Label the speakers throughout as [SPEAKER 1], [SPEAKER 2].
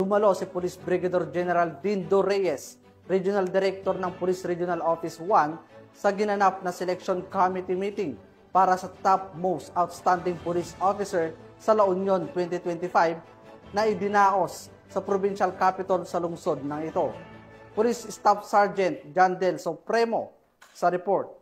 [SPEAKER 1] Dumalo si Police Brigadier General Dindo Reyes, Regional Director ng Police Regional Office 1 sa ginanap na Selection Committee meeting para sa top most outstanding police officer sa La Union 2025 na idinaos sa provincial capital sa lungsod ng ito. Police Staff Sergeant Jandel Supremo sa report.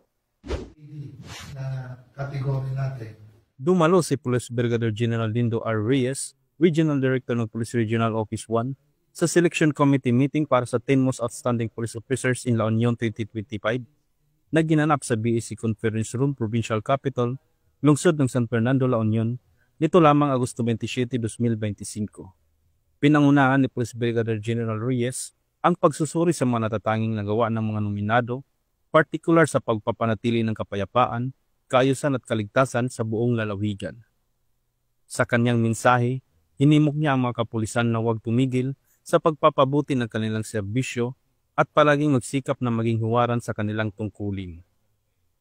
[SPEAKER 2] Na kategory natin.
[SPEAKER 3] Dumalo si Police Brigadier General Dindo R. Reyes, Regional Director ng Police Regional Office 1, sa Selection Committee meeting para sa 10 Most Outstanding Police Officers in La Union 2025 na ginanap sa BAC Conference Room, Provincial Capital, lungsod ng San Fernando, La Union, nito lamang Agosto 27, 2025. Pinangunahan ni Police Brigadier General Reyes ang pagsusuri sa mga natatanging nagawa ng mga nominado, partikular sa pagpapanatili ng kapayapaan, kaayusan at kaligtasan sa buong lalawigan. Sa kanyang mensahe, hinimok niya ang mga kapulisan na huwag tumigil sa pagpapabuti ng kanilang serbisyo at palaging magsikap na maging huwaran sa kanilang tungkulin.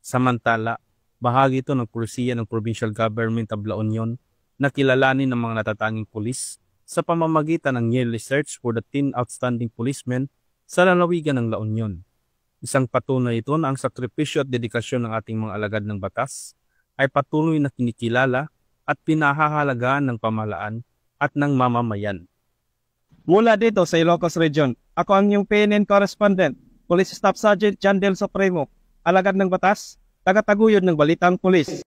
[SPEAKER 3] Samantala, bahagi ito ng pulisiya ng Provincial Government of La Union na kilalanin ng mga natatanging pulis sa pamamagitan ng yearly search for the 10 outstanding policemen sa lalawigan ng La Union. Isang patunay ito na ang sakripisyo at dedikasyon ng ating mga alagad ng batas ay patuloy na kinikilala at pinahahalagaan ng pamahalaan at ng mamamayan.
[SPEAKER 4] Mula dito sa Ilocos Region, ako ang iyong PNN correspondent, Police Staff Sergeant Jandel Supremo, alagad ng batas, tagataguyod ng Balitang Pulis.